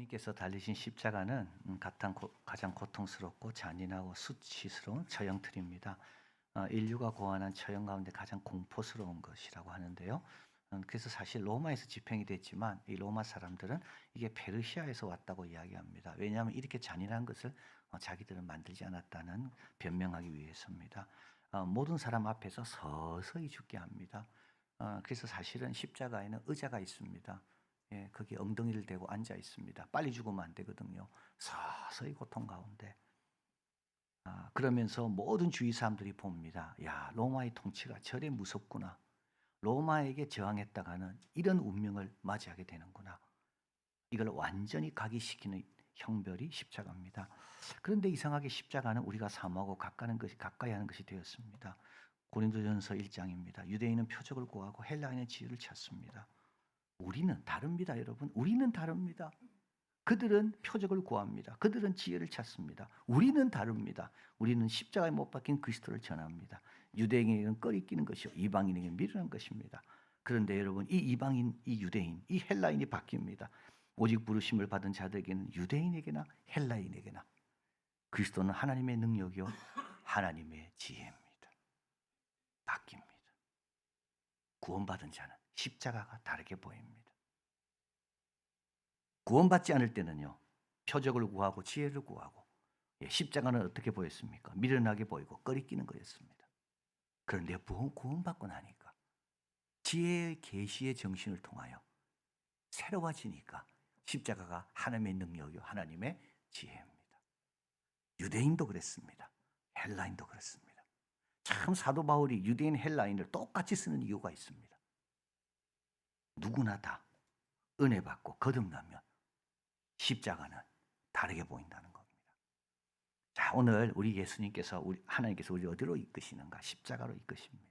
예수님께서 달리신 십자가는 가장 고통스럽고 잔인하고 수치스러운 처형틀입니다. 인류가 고안한 처형 가운데 가장 공포스러운 것이라고 하는데요. 그래서 사실 로마에서 집행이 됐지만 이 로마 사람들은 이게 페르시아에서 왔다고 이야기합니다. 왜냐하면 이렇게 잔인한 것을 자기들은 만들지 않았다는 변명하기 위해서입니다. 모든 사람 앞에서 서서히 죽게 합니다. 그래서 사실은 십자가에는 의자가 있습니다. 예, 거기 엉덩이를 대고 앉아 있습니다. 빨리 죽으면 안 되거든요. 서서히 고통 가운데. 그러면서 모든 주위 사람들이 봅니다. 야, 로마의 통치가 저래 무섭구나. 로마에게 저항했다가는 이런 운명을 맞이하게 되는구나. 이걸 완전히 각인시키는 형벌이 십자가입니다. 그런데 이상하게 십자가는 우리가 사모하고 가까이 하는 것이 되었습니다. 고린도전서 1장입니다. 유대인은 표적을 구하고 헬라인은 지혜를 찾습니다. 우리는 다릅니다, 여러분. 우리는 다릅니다. 그들은 표적을 구합니다. 그들은 지혜를 찾습니다. 우리는 다릅니다. 우리는 십자가에 못 박힌 그리스도를 전합니다. 유대인에게는 꺼리끼는 것이요 이방인에게는 미련한 것입니다. 그런데 여러분, 이 이방인, 이 유대인, 이 헬라인이 바뀝니다. 오직 부르심을 받은 자들에게는 유대인에게나 헬라인에게나 그리스도는 하나님의 능력이요 하나님의 지혜입니다. 바뀝니다. 구원받은 자는 십자가가 다르게 보입니다. 구원받지 않을 때는요, 표적을 구하고 지혜를 구하고, 십자가는 어떻게 보였습니까? 미련하게 보이고 꺼리끼는 거였습니다. 그런데 구원받고 나니까 지혜의 계시의 정신을 통하여 새로워지니까 십자가가 하나님의 능력이요 하나님의 지혜입니다. 유대인도 그랬습니다. 헬라인도 그렇습니다. 참 사도 바울이 유대인 헬라인을 똑같이 쓰는 이유가 있습니다. 누구나 다 은혜 받고 거듭나면 십자가는 다르게 보인다는 겁니다. 자, 오늘 우리 예수님께서 하나님께서 우리 어디로 이끄시는가? 십자가로 이끄십니다.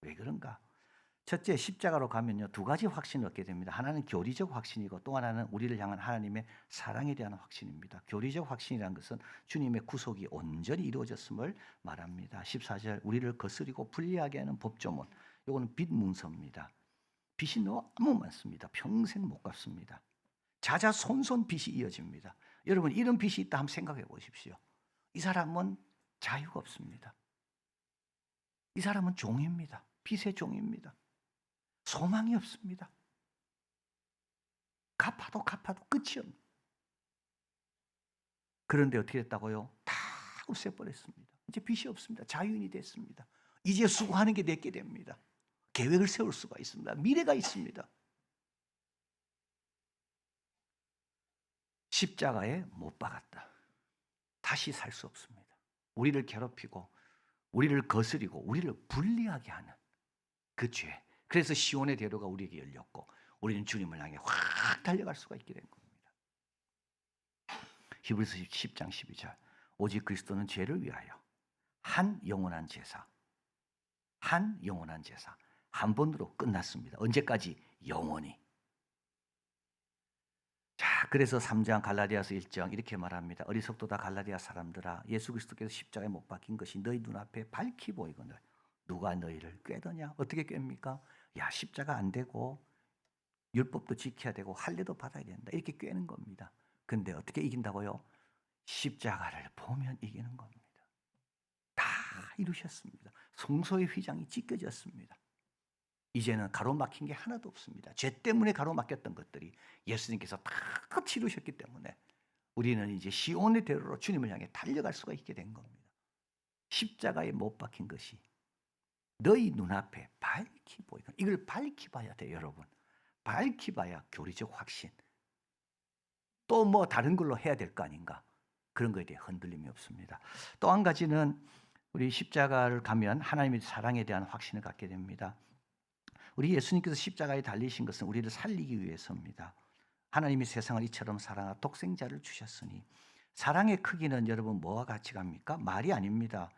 왜 그런가? 첫째, 십자가로 가면요, 두 가지 확신을 얻게 됩니다. 하나는 교리적 확신이고 또 하나는 우리를 향한 하나님의 사랑에 대한 확신입니다. 교리적 확신이라는 것은 주님의 구속이 온전히 이루어졌음을 말합니다. 14절, 우리를 거스리고 불리하게 하는 법조문. 이거는 빚 문서입니다. 빚이 너무 많습니다. 평생 못 갚습니다. 자자손손 빚이 이어집니다. 여러분, 이런 빚이 있다 한번 생각해 보십시오. 이 사람은 자유가 없습니다. 이 사람은 종입니다. 빚의 종입니다. 소망이 없습니다. 갚아도 끝이 없습니다. 그런데 어떻게 됐다고요? 다 없애버렸습니다. 이제 빚이 없습니다. 자유인이 됐습니다. 이제 수고하는 게 내게 됩니다. 계획을 세울 수가 있습니다. 미래가 있습니다. 십자가에 못 박았다. 다시 살 수 없습니다. 우리를 괴롭히고 우리를 거스리고 우리를 불리하게 하는 그 죄. 그래서 시온의 대로가 우리에게 열렸고 우리는 주님을 향해 확 달려갈 수가 있게 된 겁니다. 히브리서 10장 12절, 오직 그리스도는 죄를 위하여 한 영원한 제사 한 번으로 끝났습니다. 언제까지? 영원히. 자, 그래서 3장 갈라디아서 1장 이렇게 말합니다. 어리석도다 갈라디아 사람들아, 예수 그리스도께서 십자가에 못 박힌 것이 너희 눈앞에 밝히 보이거늘 누가 너희를 꾀더냐? 어떻게 꾀입니까? 야, 십자가 안 되고 율법도 지켜야 되고 할례도 받아야 된다. 이렇게 꾀는 겁니다. 근데 어떻게 이긴다고요? 십자가를 보면 이기는 겁니다. 다 이루셨습니다. 성소의 휘장이 찢겨졌습니다. 이제는 가로막힌 게 하나도 없습니다. 죄 때문에 가로막혔던 것들이 예수님께서 다 치르셨기 때문에 우리는 이제 시온의 대로로 주님을 향해 달려갈 수가 있게 된 겁니다. 십자가에 못 박힌 것이 너희 눈앞에 밝히 보이고, 이걸 밝히 봐야 돼요, 여러분. 밝히 봐야 교리적 확신, 또 뭐 다른 걸로 해야 될 거 아닌가, 그런 거에 대해 흔들림이 없습니다. 또 한 가지는 우리 십자가를 가면 하나님의 사랑에 대한 확신을 갖게 됩니다. 우리 예수님께서 십자가에 달리신 것은 우리를 살리기 위해서입니다. 하나님이 세상을 이처럼 사랑하 독생자를 주셨으니, 사랑의 크기는 여러분 뭐와 같이 갑니까? 말이 아닙니다.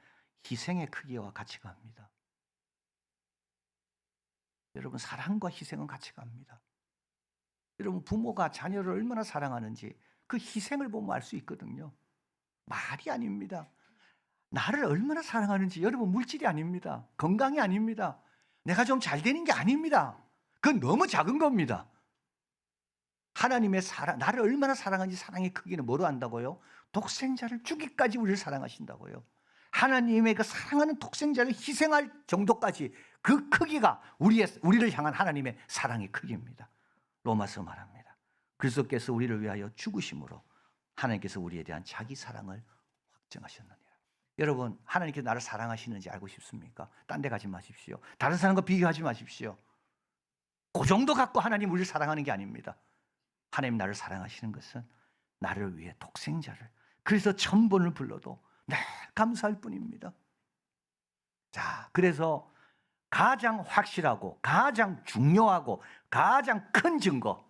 희생의 크기와 같이 갑니다. 여러분, 사랑과 희생은 같이 갑니다. 여러분, 부모가 자녀를 얼마나 사랑하는지 그 희생을 보면 알 수 있거든요. 말이 아닙니다. 나를 얼마나 사랑하는지, 여러분, 물질이 아닙니다. 건강이 아닙니다. 내가 좀 잘 되는 게 아닙니다. 그건 너무 작은 겁니다. 하나님의 사랑, 나를 얼마나 사랑하는지 사랑의 크기는 뭐로 안다고요? 독생자를 주기까지 우리를 사랑하신다고요. 하나님의 그 사랑하는 독생자를 희생할 정도까지 그 크기가 우리를 향한 하나님의 사랑의 크기입니다. 로마서 말합니다. 그리스도께서 우리를 위하여 죽으심으로 하나님께서 우리에 대한 자기 사랑을 확증하셨느니라. 여러분, 하나님께서 나를 사랑하시는지 알고 싶습니까? 딴 데 가지 마십시오. 다른 사람과 비교하지 마십시오. 그 정도 갖고 하나님 우리를 사랑하는 게 아닙니다. 하나님 나를 사랑하시는 것은 나를 위해 독생자를, 그래서 1000번을 불러도 늘 감사할 뿐입니다. 자, 그래서 가장 확실하고 가장 중요하고 가장 큰 증거,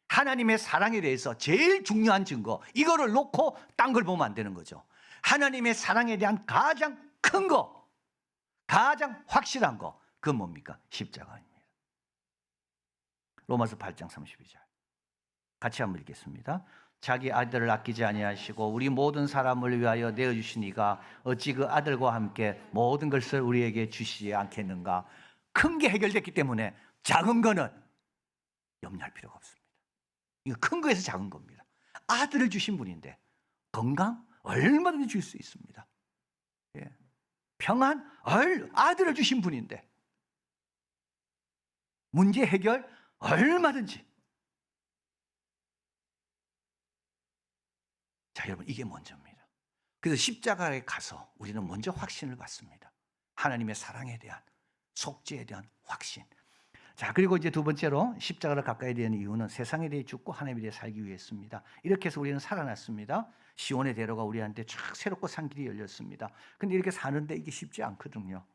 하나님의 사랑에 대해서 제일 중요한 증거, 이거를 놓고 딴 걸 보면 안 되는 거죠. 하나님의 사랑에 대한 가장 큰 거, 가장 확실한 거, 그건 뭡니까? 십자가입니다. 로마서 8장 32절 같이 한번 읽겠습니다. 자기 아들을 아끼지 아니하시고 우리 모든 사람을 위하여 내어주신 이가 어찌 그 아들과 함께 모든 것을 우리에게 주시지 않겠는가. 큰 게 해결됐기 때문에 작은 거는 염려할 필요가 없습니다. 이거 큰 거에서 작은 겁니다. 아들을 주신 분인데 건강 얼마든지 줄 수 있습니다. 예. 평안 아들을 주신 분인데 문제 해결 얼마든지. 자, 여러분, 이게 먼저입니다. 그래서 십자가에 가서 우리는 먼저 확신을 받습니다. 하나님의 사랑에 대한, 속죄에 대한 확신. 자, 그리고 이제 두 번째로 십자가를 가까이 되는 이유는 세상에 대해 죽고 하나님에 대해 살기 위해서입니다. 이렇게 해서 우리는 살아났습니다. 시온의 대로가 우리한테 쫙 새롭고 산 길이 열렸습니다. 근데 이렇게 사는데 이게 쉽지 않거든요.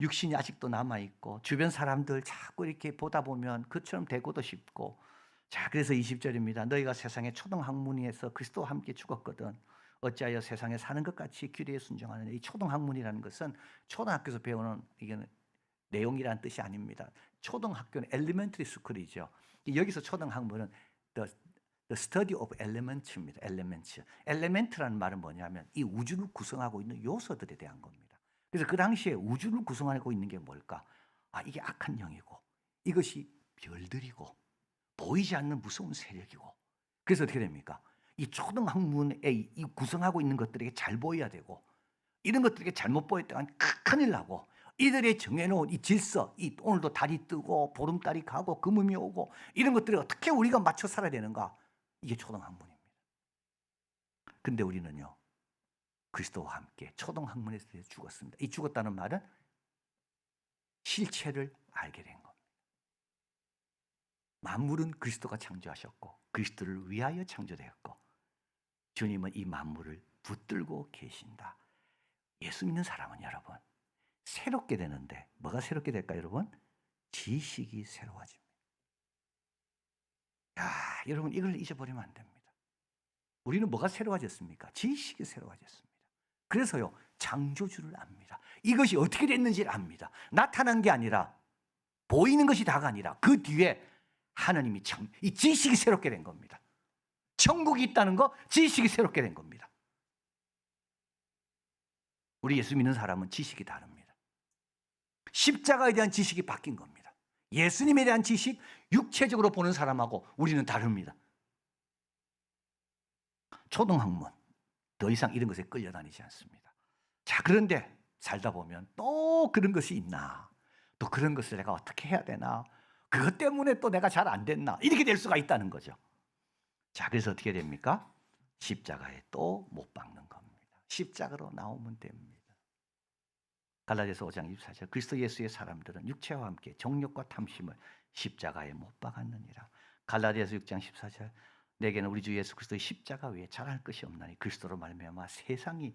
육신이 아직도 남아있고 주변 사람들 자꾸 이렇게 보다 보면 그처럼 되고도 싶고. 자, 그래서 20절입니다. 너희가 세상의 초등학문에서 그리스도와 함께 죽었거든 어찌하여 세상에 사는 것 같이 규례에 순종하느냐. 이 초등학문이라는 것은 초등학교에서 배우는 이게 내용이라는 뜻이 아닙니다. 초등학교는 엘리멘터리 스쿨이죠. 여기서 초등학문은 the study of elements입니다. 엘리멘트라는 말은 뭐냐면 이 우주를 구성하고 있는 요소들에 대한 겁니다. 그래서 그 당시에 우주를 구성하고 있는 게 뭘까? 이게 악한 영이고 이것이 별들이고 보이지 않는 무서운 세력이고. 그래서 어떻게 됩니까? 이 초등학문에 이 구성하고 있는 것들에게 잘 보여야 되고 이런 것들에게 잘못 보였다간 큰일 나고 이들의 정해놓은 이 질서, 이 오늘도 달이 뜨고 보름달이 가고 금음이 오고 이런 것들을 어떻게 우리가 맞춰 살아야 되는가? 이게 초등학문입니다. 근데 우리는요 그리스도와 함께 초등학문에서 죽었습니다. 이 죽었다는 말은 실체를 알게 된 겁니다. 만물은 그리스도가 창조하셨고 그리스도를 위하여 창조되었고 주님은 이 만물을 붙들고 계신다. 예수 믿는 사람은 여러분 새롭게 되는데 뭐가 새롭게 될까요, 여러분? 지식이 새로워집니다. 여러분 이걸 잊어버리면 안 됩니다. 우리는 뭐가 새로워졌습니까? 지식이 새로워졌습니다. 그래서요 창조주를 압니다. 이것이 어떻게 됐는지를 압니다. 나타난 게 아니라 보이는 것이 다가 아니라 그 뒤에 하나님이 이 지식이 새롭게 된 겁니다. 천국이 있다는 거 지식이 새롭게 된 겁니다. 우리 예수 믿는 사람은 지식이 다릅니다. 십자가에 대한 지식이 바뀐 겁니다. 예수님에 대한 지식, 육체적으로 보는 사람하고 우리는 다릅니다. 초등학문, 더 이상 이런 것에 끌려다니지 않습니다. 자, 그런데 살다 보면 또 그런 것이 있나? 또 그런 것을 내가 어떻게 해야 되나? 그것 때문에 또 내가 잘 안 됐나? 이렇게 될 수가 있다는 거죠. 자, 그래서 어떻게 됩니까? 십자가에 또 못 박는 겁니다. 십자가로 나오면 됩니다. 갈라디아서 5장 24절 그리스도 예수의 사람들은 육체와 함께 정욕과 탐심을 십자가에 못 박았느니라. 갈라디아서 6장 14절 내게는 우리 주 예수 그리스도의 십자가 외에 잘할 것이 없나니 그리스도로 말미암아 세상이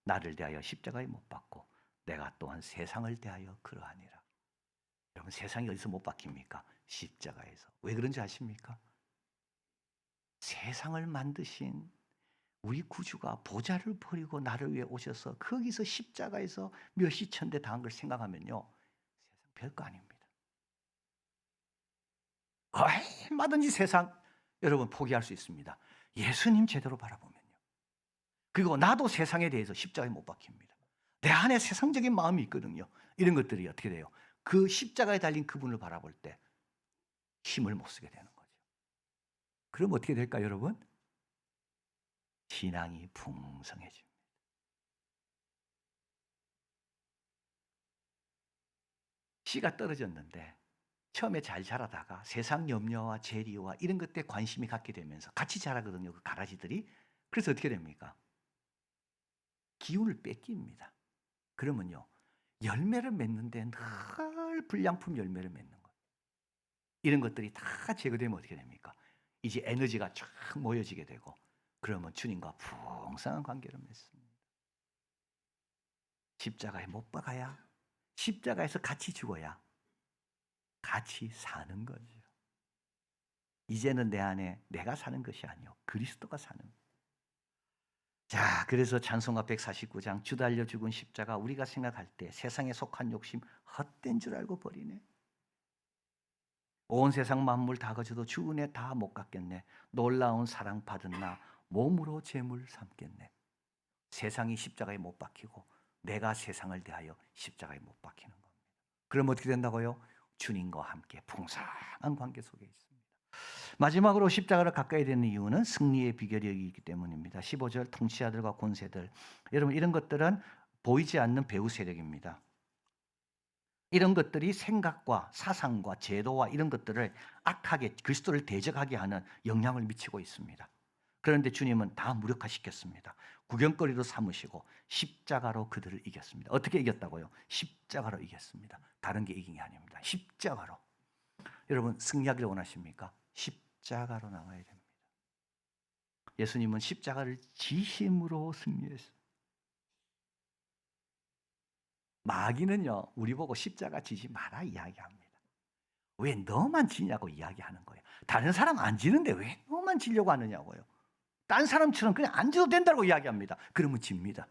나를 대하여 십자가에 못 박고 내가 또한 세상을 대하여 그러하니라. 여러분 세상이 어디서 못 박힙니까? 십자가에서. 왜 그런지 아십니까? 세상을 만드신 우리 구주가 보좌를 버리고 나를 위해 오셔서 거기서 십자가에서 몇십 천대 당한 걸 생각하면요 세상 별거 아닙니다. 얼마든지 세상 여러분 포기할 수 있습니다. 예수님 제대로 바라보면요. 그리고 나도 세상에 대해서 십자가에 못 박힙니다. 내 안에 세상적인 마음이 있거든요. 이런 것들이 어떻게 돼요? 그 십자가에 달린 그분을 바라볼 때 힘을 못 쓰게 되는 거죠. 그럼 어떻게 될까요, 여러분? 신앙이 풍성해집니다. 씨가 떨어졌는데 처음에 잘 자라다가 세상 염려와 재리와 이런 것에 관심이 갖게 되면서 같이 자라거든요, 그 가라지들이. 그래서 어떻게 됩니까? 기운을 뺏깁니다. 그러면요, 열매를 맺는데 늘 불량품 열매를 맺는 거예요. 이런 것들이 다 제거되면 어떻게 됩니까? 이제 에너지가 쫙 모여지게 되고, 그러면 주님과 풍성한 관계를 맺습니다. 십자가에 못 박아야, 십자가에서 같이 죽어야 같이 사는 거죠. 이제는 내 안에 내가 사는 것이 아니요 그리스도가 사는 거예요. 자, 그래서 찬송가 149장 주 달려 죽은 십자가, 우리가 생각할 때 세상에 속한 욕심 헛된 줄 알고 버리네. 온 세상 만물 다 거쳐도 주 은혜 다 못 갚겠네. 놀라운 사랑 받은 나 몸으로 재물 삼겠네. 세상이 십자가에 못 박히고 내가 세상을 대하여 십자가에 못 박히는 겁니다. 그럼 어떻게 된다고요? 주님과 함께 풍성한 관계 속에 있습니다. 마지막으로 십자가를 가까이 되는 이유는 승리의 비결이 있기 때문입니다. 15절 통치자들과 권세들, 여러분 이런 것들은 보이지 않는 배후 세력입니다. 이런 것들이 생각과 사상과 제도와 이런 것들을 악하게, 그리스도를 대적하게 하는 영향을 미치고 있습니다. 그런데 주님은 다 무력화시켰습니다. 구경거리로 삼으시고 십자가로 그들을 이겼습니다. 어떻게 이겼다고요? 십자가로 이겼습니다. 다른 게 이긴 게 아닙니다. 십자가로. 여러분 승리하기를 원하십니까? 십자가로 나와야 됩니다. 예수님은 십자가를 지심으로 승리했어요. 마귀는요, 우리 보고 십자가 지지 마라 이야기합니다. 왜 너만 지냐고 이야기하는 거예요. 다른 사람 안 지는데 왜 너만 지려고 하느냐고요. 딴 사람처럼 그냥 안 지도 된다고 이야기합니다. 그러면 집니다.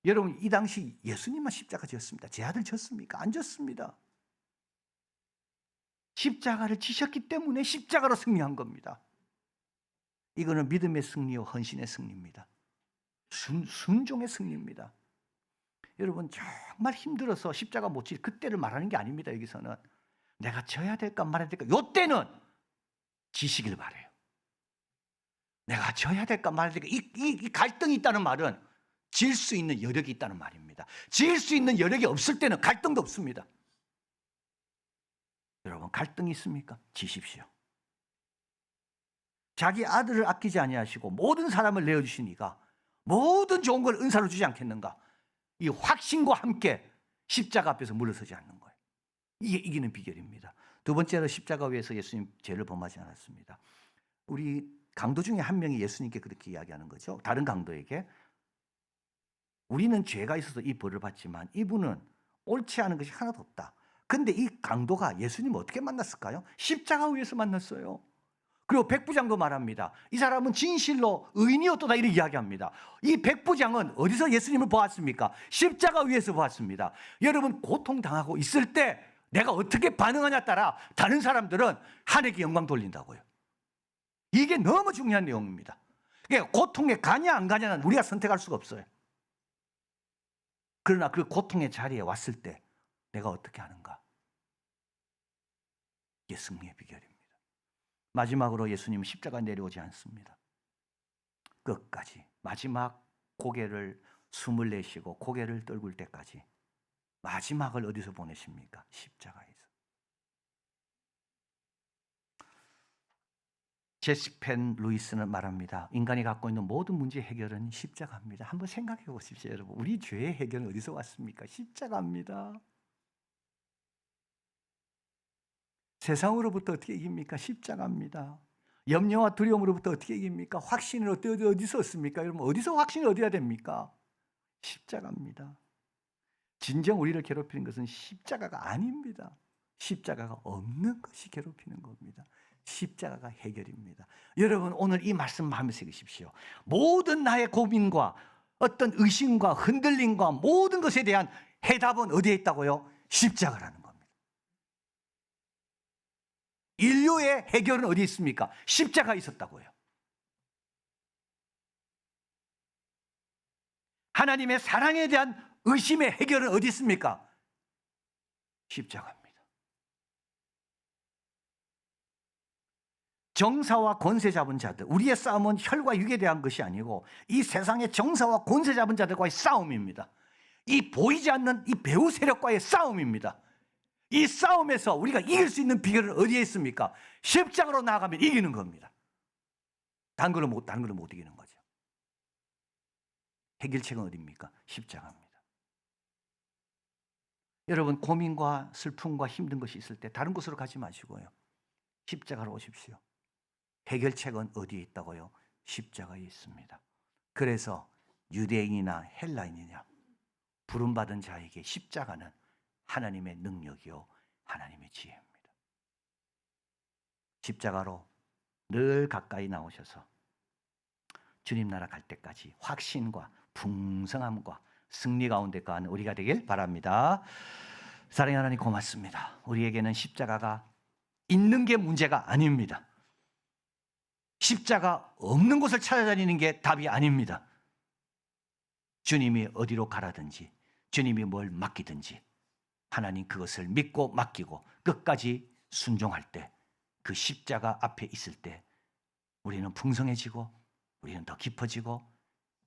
여러분 이 당시 예수님만 십자가 지었습니다. 제 아들 졌습니까? 안 졌습니다. 십자가를 지셨기 때문에 십자가로 승리한 겁니다. 이거는 믿음의 승리와 헌신의 승리입니다. 순종의 승리입니다. 여러분 정말 힘들어서 십자가 못 지, 그때를 말하는 게 아닙니다. 여기서는 내가 져야 될까 말아야 될까, 요때는 지시길 바래요. 내가 져야 될까 말아야 될까, 이 갈등이 있다는 말은 질 수 있는 여력이 있다는 말입니다. 질 수 있는 여력이 없을 때는 갈등도 없습니다. 여러분 갈등이 있습니까? 지십시오. 자기 아들을 아끼지 아니하시고 모든 사람을 내어주시니까 모든 좋은 걸 은사로 주지 않겠는가? 이 확신과 함께 십자가 앞에서 물러서지 않는 거예요. 이게 이기는 비결입니다. 두 번째로 십자가 위에서 예수님 죄를 범하지 않았습니다. 우리 강도 중에 한 명이 예수님께 그렇게 이야기하는 거죠. 다른 강도에게 우리는 죄가 있어서 이 벌을 받지만 이분은 옳지 않은 것이 하나도 없다. 근데 이 강도가 예수님을 어떻게 만났을까요? 십자가 위에서 만났어요. 그리고 백부장도 말합니다. 이 사람은 진실로 의인이었다 이렇게 이야기합니다. 이 백부장은 어디서 예수님을 보았습니까? 십자가 위에서 보았습니다. 여러분 고통당하고 있을 때 내가 어떻게 반응하냐에 따라 다른 사람들은 하나님께 영광 돌린다고요. 이게 너무 중요한 내용입니다. 그러니까 고통에 가냐 안 가냐는 우리가 선택할 수가 없어요. 그러나 그 고통의 자리에 왔을 때 내가 어떻게 하는가? 이게 승리의 비결입니다. 마지막으로 예수님은 십자가에 내려오지 않습니다. 끝까지 마지막 고개를 숨을 내쉬고 고개를 떨굴 때까지 마지막을 어디서 보내십니까? 십자가에서. 제시 펜 루이스는 말합니다. 인간이 갖고 있는 모든 문제 해결은 십자가입니다. 한번 생각해 보십시오, 여러분. 우리 죄의 해결은 어디서 왔습니까? 십자가입니다. 세상으로부터 어떻게 이깁니까? 십자가입니다. 염려와 두려움으로부터 어떻게 이깁니까? 확신을 어디서 얻습니까? 여러분 어디서 확신을 얻어야 됩니까? 십자가입니다. 진정 우리를 괴롭히는 것은 십자가가 아닙니다. 십자가가 없는 것이 괴롭히는 겁니다. 십자가가 해결입니다. 여러분 오늘 이 말씀 마음에 새기십시오. 모든 나의 고민과 어떤 의심과 흔들림과 모든 것에 대한 해답은 어디에 있다고요? 십자가라는 겁니다. 인류의 해결은 어디 있습니까? 십자가에 있었다고요. 하나님의 사랑에 대한 의심의 해결은 어디 있습니까? 십자가입니다. 정사와 권세 잡은 자들, 우리의 싸움은 혈과 육에 대한 것이 아니고 이 세상의 정사와 권세 잡은 자들과의 싸움입니다. 이 보이지 않는 이 배후 세력과의 싸움입니다. 이 싸움에서 우리가 이길 수 있는 비결은 어디에 있습니까? 십자가로 나아가면 이기는 겁니다. 다른 걸로 못 이기는 거죠. 해결책은 어디입니까? 십자가입니다. 여러분, 고민과 슬픔과 힘든 것이 있을 때 다른 곳으로 가지 마시고요, 십자가로 오십시오. 해결책은 어디에 있다고요? 십자가에 있습니다. 그래서 유대인이나 헬라인이냐 부름받은 자에게 십자가는 하나님의 능력이요 하나님의 지혜입니다. 십자가로 늘 가까이 나오셔서 주님 나라 갈 때까지 확신과 풍성함과 승리 가운데 가는 우리가 되길 바랍니다. 사랑하는 하나님, 고맙습니다. 우리에게는 십자가가 있는 게 문제가 아닙니다. 십자가 없는 곳을 찾아다니는 게 답이 아닙니다. 주님이 어디로 가라든지, 주님이 뭘 맡기든지 하나님 그것을 믿고 맡기고 끝까지 순종할 때, 그 십자가 앞에 있을 때 우리는 풍성해지고 우리는 더 깊어지고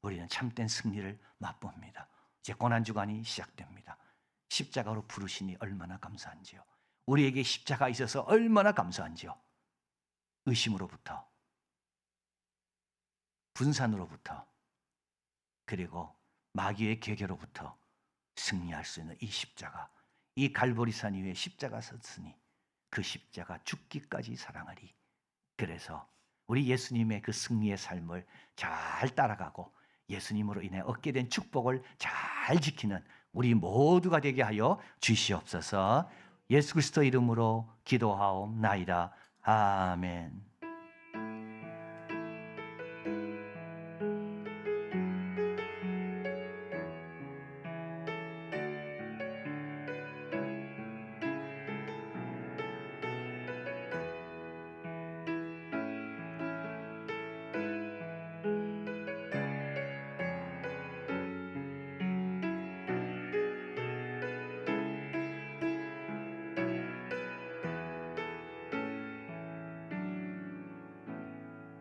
우리는 참된 승리를 맛봅니다. 이제 고난주간이 시작됩니다. 십자가로 부르시니 얼마나 감사한지요. 우리에게 십자가 있어서 얼마나 감사한지요. 의심으로부터, 분산으로부터, 그리고 마귀의 계계로부터 승리할 수 있는 이 십자가, 이 갈보리산 위에 십자가 섰으니 그 십자가 죽기까지 사랑하리. 그래서 우리 예수님의 그 승리의 삶을 잘 따라가고 예수님으로 인해 얻게 된 축복을 잘 지키는 우리 모두가 되게 하여 주시옵소서. 예수 그리스도 이름으로 기도하옵나이다. 아멘.